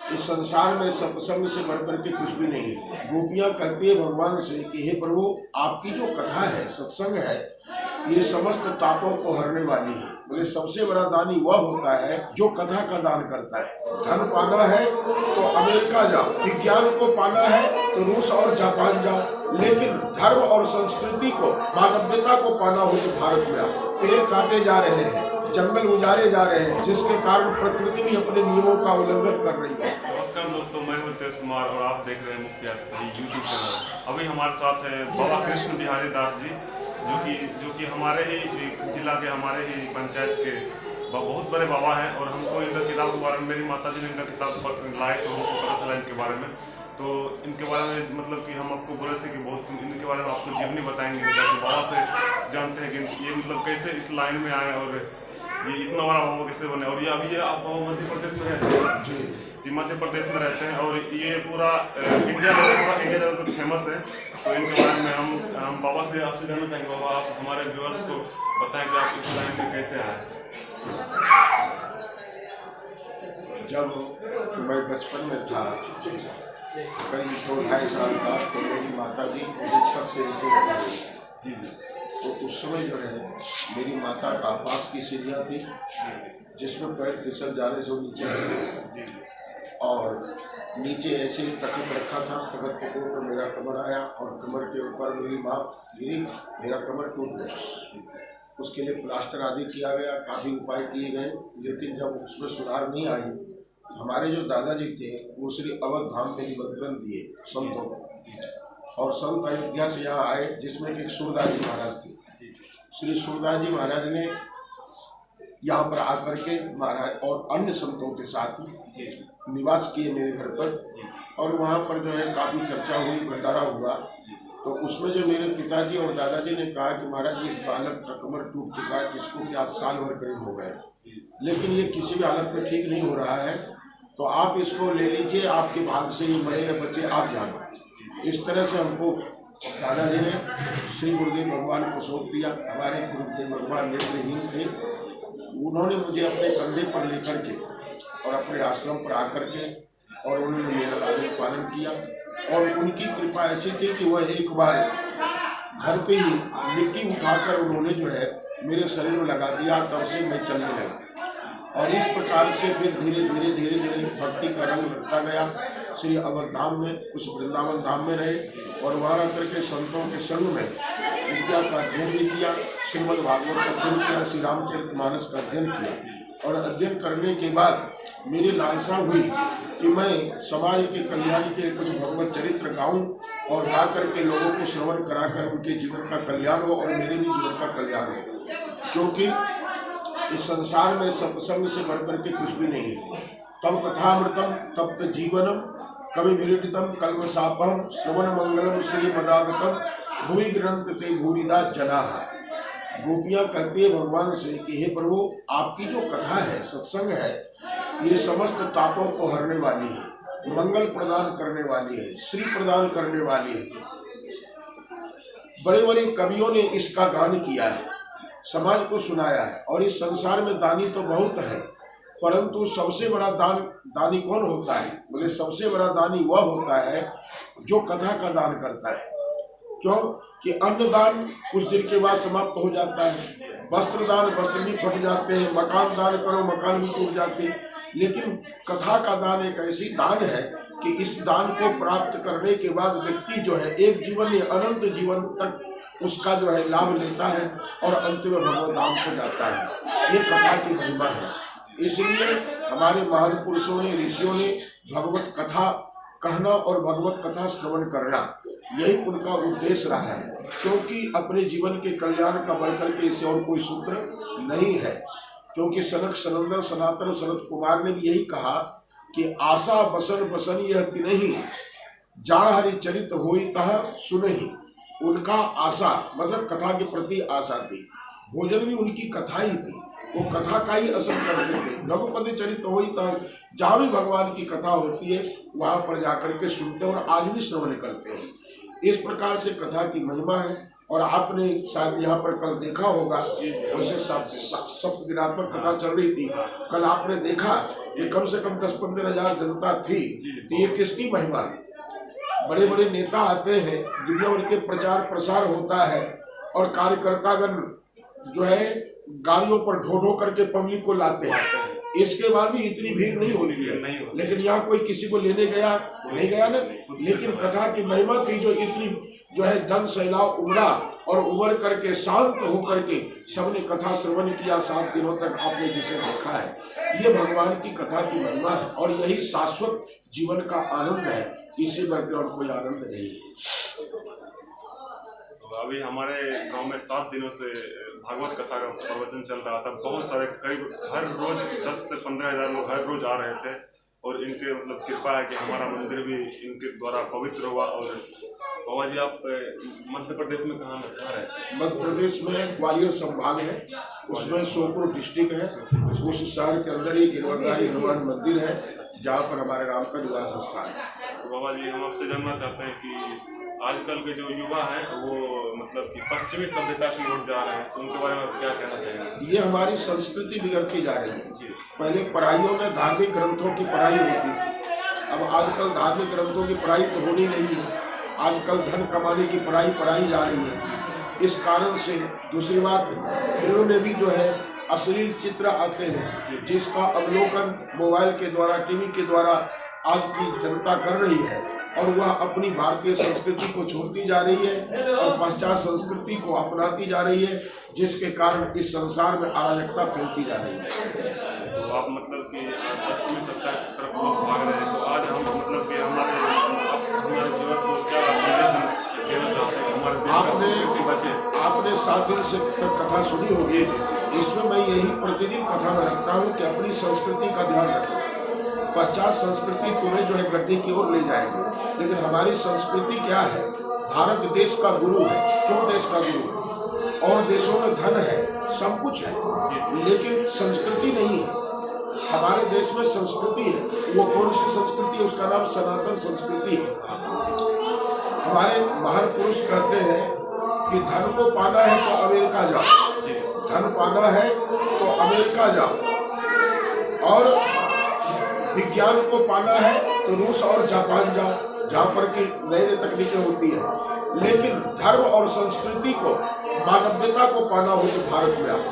इस संसार में सत्संग से बढ़कर के कुछ भी नहीं है। गोपियां कहती है भगवान से कि हे प्रभु, आपकी जो कथा है, सत्संग है, ये समस्त तापों को हरने वाली है। बोले सबसे बड़ा दानी वह होता है जो कथा का दान करता है। धन पाना है तो अमेरिका जाओ, विज्ञान को पाना है तो रूस और जापान जाओ, लेकिन धर्म और संस्कृति को, मानवता को पाना हो तो भारत में आओ। पेड़ काटे जा रहे हैं, जंगल उजाड़े जा रहे हैं, जिसके कारण प्रकृति भी अपने नियमों का उल्लंघन कर रही है। नमस्कार दोस्तों, मैं हूं रितेश कुमार और आप देख रहे हैं मुख्य यूट्यूब चैनल। अभी हमारे साथ है बाबा कृष्ण बिहारी दास जी, जो कि हमारे ही जिला के, हमारे ही पंचायत के बहुत बड़े बाबा हैं। और हमको इनका किताब के बारे में, मेरी माता जी ने इनका किताब लाए तो हमको पता चला इनके बारे में। तो इनके बारे में मतलब कि हम आपको बोले थे कि बहुत इनके बारे में आपको जीवनी बताएंगे, ताकि बाबा से जानते हैं कि ये मतलब कैसे इस लाइन में आए और ये इतना बड़ा बाबा कैसे बने। और ये अभी आप मध्य प्रदेश में रहते हैं जी, मध्य प्रदेश में रहते हैं और ये पूरा इंडिया लेवल पर फेमस है। तो इनके बारे में हम बाबा से आपसे जानना चाहेंगे। बाबा, आप हमारे व्यूअर्स को बताएं कि आप इस लाइन में कैसे आए। जब मैं बचपन में था, करीब 2-2.5 साल का, तो मेरी माता जी मुझे छत से नीचे जी, तो उस समय जो है मेरी माता का बांस की सीढ़ियाँ थी, जिसमें पैर फिसल जाने से नीचे, और नीचे ऐसे ही तखत रखा था। तखत के ऊपर मेरा कमर आया और कमर के ऊपर मेरी माँ गिरी, मेरा कमर टूट गया। उसके लिए प्लास्टर आदि किया गया, काफ़ी उपाय किए गए, लेकिन जब उसमें सुधार नहीं आई, हमारे जो दादाजी थे वो श्री अवध धाम में निमंत्रण दिए संतों को, और संत अयोध्या से यहाँ आए, जिसमें कि सूरदास जी महाराज थे। श्री सूरदास जी महाराज ने यहाँ पर आकर के महाराज और अन्य संतों के साथ निवास किए मेरे घर पर, और वहाँ पर जो है काफ़ी चर्चा हुई, भंडारा हुआ। तो उसमें जो मेरे पिताजी और दादाजी ने कहा कि महाराज इस बालक का कमर टूट चुका है, जिसको कि आज साल भर करीब हो गए, लेकिन ये किसी भी हालत में ठीक नहीं हो रहा है, तो आप इसको ले लीजिए, आपके भाग से ये मरे या बचे आप जानो। इस तरह से हमको दादाजी ने श्री गुरुदेव भगवान को सौंप दिया। हमारे गुरुदेव भगवान नेत्रहीन थे, उन्होंने मुझे अपने कंधे पर लेकर के और अपने आश्रम पर आकर के, और उन्होंने मेरा लालन पालन किया। और उनकी कृपा ऐसी थी कि वह एक बार घर पे ही मिट्टी उठाकर उन्होंने जो है मेरे शरीर में लगा दिया, तब से मैं चलने लगा। और इस प्रकार से फिर धीरे धीरे भक्ति का रंग बढ़ता गया। श्री अवध धाम में, कुछ वृंदावन धाम में रहे, और वहाँ रह करके संतों के संग में विद्या का अध्ययन भी किया, श्रीमद् भागवत का अध्ययन किया, श्री रामचरितमानस का अध्ययन किया। और अध्ययन करने के बाद मेरी लालसा हुई कि मैं समाज के कल्याण के कुछ भगवत चरित्र गाऊं, और गा करके लोगों को श्रवण कराकर उनके जीवन का कल्याण हो और मेरे भी जीवन का कल्याण हो। क्योंकि इस संसार में सत्संग से बढ़कर के कुछ भी नहीं है। तब कथामृतम तप्त जीवनम कवि विरडितम कल्मशापम श्रवण मंगलम श्री मदागतम भूमि ग्रंथ ते भूरिदा जना। गोपियां कहती है भगवान से कि हे प्रभु, आपकी जो कथा है, सत्संग है, ये समस्त तापों को हरने वाली है, मंगल प्रदान करने वाली है, श्री प्रदान करने वाली है। बड़े बड़े कवियों ने इसका गान किया है, समाज को सुनाया है। और इस संसार में दानी तो बहुत है, परंतु सबसे बड़ा दानी कौन होता है? बोले सबसे बड़ा दानी वह होता है जो कथा का दान करता है। क्यों कि अन्न दान कुछ दिन के बाद समाप्त हो जाता है, वस्त्र दान वस्त्र भी फट जाते हैं, मकान दान करो मकान भी टूट जाते हैं, लेकिन कथा का दान एक ऐसी दान है कि इस दान को प्राप्त करने के बाद व्यक्ति जो है एक जीवन या अनंत जीवन तक उसका जो है लाभ लेता है और अंत में भगवत धाम को जाता है। ये कथा की महिमा है। इसलिए हमारे महान पुरुषों ने, ऋषियों ने भगवत कथा कहना और भगवत कथा श्रवण करना, यही उनका उद्देश्य रहा है। क्योंकि अपने जीवन के कल्याण का बढ़कर के इससे और कोई सूत्र नहीं है। क्योंकि सनक सनंदन सनातन सनत कुमार ने भी यही कहा कि आशा बसन बसन यह तिनहि, जा हरि चरित होई तह सुनहि। उनका आशा मतलब कथा के प्रति आशा थी, भोजन भी उनकी कथा ही थी, वो कथा का ही असर करते थे। रघुपति चरित होई तह, जहाँ भी भगवान की कथा होती है वहाँ पर जाकर के सुनते और आज भी श्रवण करते हैं। इस प्रकार से कथा की महिमा है। और आपने शायद यहाँ पर कल देखा होगा, वैसे सप्तदिनात्मक कथा चल रही थी, कल आपने देखा कि कम से कम 10-15 हजार जनता थी। तो ये किसकी महिमा है? बड़े बड़े नेता आते हैं, दुनिया भर के प्रचार प्रसार होता है और कार्यकर्तागण जो है गाड़ियों पर ढो ढो करके पब्लिक को लाते हैं, इसके बाद भी इतनी भीड़ नहीं होती है। लेकिन यहाँ कोई किसी को लेने गया नहीं गया ना, लेकिन कथा की महिमा थी जो इतनी जो है जन सैलाब उमड़ा और उमड़ करके शांत होकर के सबने कथा श्रवण किया 7 दिनों तक। आपने जिसे देखा है, ये भगवान की कथा की महिमा है और यही शाश्वत जीवन का आनंद है, इसी बढ़ और कोई आनंद नहीं है। तो अभी हमारे गांव में 7 दिनों से भागवत कथा का प्रवचन चल रहा था। बहुत सारे करीब हर रोज 10 से 15 हजार लोग हर रोज आ रहे थे और इनके मतलब कृपा है कि हमारा मंदिर भी इनके द्वारा पवित्र हुआ। और बाबा जी, आप मध्य प्रदेश में कहाँ रहे हैं? मध्य प्रदेश में ग्वालियर संभाग है, उसमें सोपुर डिस्ट्रिक्ट है। उस शहर के अंदर ही गिरवरधारी हनुमान मंदिर है, जहाँ पर हमारे राम का निवास स्थान है। तो बाबा जी, हम आपसे जानना चाहते हैं कि आजकल के जो युवा हैं वो मतलब कि पश्चिमी सभ्यता की ओर जा रहे हैं, तो उनके बारे में आप क्या कहना चाहेंगे? ये हमारी संस्कृति बिगड़ती जा रही है। पहले पढ़ाइयों में धार्मिक ग्रंथों की पढ़ाई होती थी, अब आजकल धार्मिक ग्रंथों की पढ़ाई तो होनी नहीं है, आजकल धन कमाने की पढ़ाई जा रही है। इस कारण से दूसरी बात, फिल्मों में भी जो है अश्लील चित्र आते हैं, जिसका अवलोकन मोबाइल के द्वारा, टीवी के द्वारा आज की जनता कर रही है और वह अपनी भारतीय संस्कृति को छोड़ती जा रही है और पश्चात संस्कृति को अपनाती जा रही है, जिसके कारण इस संसार में अराजकता फैलती जा रही है। तो आप मतलब कि पश्चिमी सभ्यता की तरफ लोग भाग रहे हैं, तो आज हम मतलब कि हमारे व्यूअर्स को क्या संदेश देना चाहते हैं? हमारे आपने 7 दिन से तक कथा सुनी होगी, इसमें मैं यही प्रतिदिन कथा में रखता हूँ कि अपनी संस्कृति का ध्यान रखें। पश्चात संस्कृति तुम्हें जो है गड्ढे की ओर ले जाएगी, लेकिन हमारी संस्कृति क्या है? भारत देश का गुरु है। क्यों देश का गुरु है? और देशों में धन है, सब कुछ है, लेकिन संस्कृति नहीं है। हमारे देश में संस्कृति है। वो कौन सी संस्कृति है? उसका नाम सनातन संस्कृति है। हमारे महान पुरुष कहते हैं कि धन को पाना है तो अमेरिका जाओ, धन पाना है तो अमेरिका जाओ, और विज्ञान को पाना है तो रूस और जापान जाओ, जहाँ पर की नई नई तकनीकें होती है। लेकिन धर्म और संस्कृति को, मानवीयता को पाना हो तो भारत में आओ,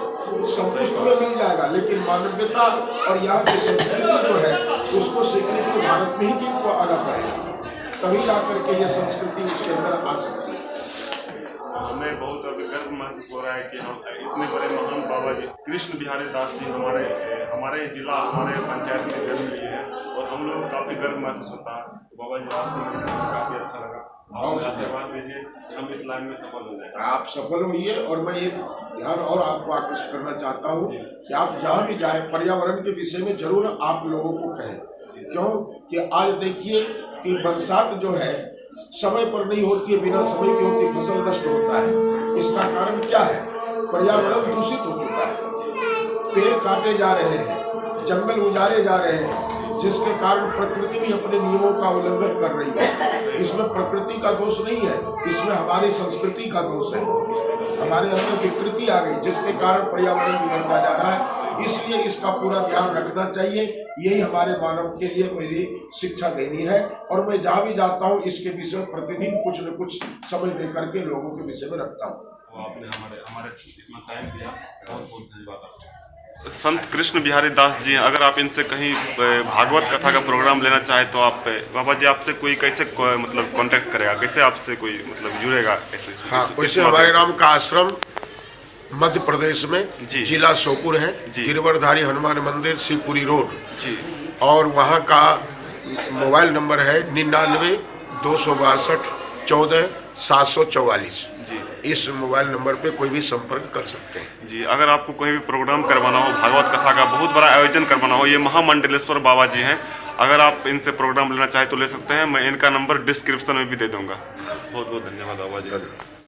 सब कुछ तुम्हें मिल जाएगा। लेकिन मानवीयता और यहाँ की संस्कृति जो है उसको सीखने के लिए भारत में ही जिनको आना पड़ेगा, तभी जाकर के ये संस्कृति उसके अंदर आ सकती है। हमें बहुत अभी गर्व महसूस हो रहा है कि हम इतने बड़े महान बाबा जी कृष्ण बिहारी दास जी हमारे जिला, हमारे पंचायत में जन्म लिए हैं और हम लोग काफ़ी गर्व महसूस होता है। तो बाबा जी, आपसे मिलकर काफ़ी अच्छा लगा। आप आशीर्वाद दीजिए, हम इस लाइन में सफल हो जाए। आप सफल होइए। और मैं एक ध्यान और आपको आकर्षित करना चाहता हूँ कि आप जहाँ भी जाए पर्यावरण के विषय में जरूर आप लोगों को कहें। क्यों कि आज देखिए कि बरसात जो है समय पर नहीं होती है, बिना समय की होती, फसल नष्ट होता है। इसका कारण क्या है? पर्यावरण दूषित हो चुका है, पेड़ काटे जा रहे हैं, जंगल उजाड़े जा रहे हैं, जिसके कारण प्रकृति भी अपने नियमों का उल्लंघन कर रही है। इसमें प्रकृति का दोष नहीं है, इसमें हमारी संस्कृति का दोष है। हमारे अंदर विकृति आ गई, जिसके कारण पर्यावरण बिगड़ता जा रहा है। इसलिए इसका पूरा ध्यान रखना चाहिए। यही हमारे मानव के लिए मेरी शिक्षा देनी है और मैं जहाँ भी जाता हूँ इसके विषय में प्रतिदिन कुछ न कुछ समय दे करके लोगों के विषय में रखता हूँ। आपने हमारे इतना टाइम दिया, बहुत बहुत धन्यवाद आपका। संत कृष्ण बिहारी दास जी, अगर आप इनसे कहीं भागवत कथा का प्रोग्राम लेना चाहे तो आप बाबा जी आपसे कोई कैसे मतलब कांटेक्ट करेगा, कैसे आपसे कोई मतलब जुड़ेगा? वैसे हमारे नाम का आश्रम मध्य प्रदेश में जिला सोपुर है, गिरवरधारी हनुमान मंदिर, शिवपुरी रोड जी, और वहाँ का मोबाइल नंबर है 99 262 14 744 जी। इस मोबाइल नंबर पे कोई भी संपर्क कर सकते हैं जी। अगर आपको कोई भी प्रोग्राम करवाना हो, भागवत कथा का बहुत बड़ा आयोजन करवाना हो, ये महामंडलेश्वर बाबा जी हैं, अगर आप इनसे प्रोग्राम लेना चाहे तो ले सकते हैं। मैं इनका नंबर डिस्क्रिप्शन में भी दे दूंगा। बहुत बहुत धन्यवाद बाबा जी।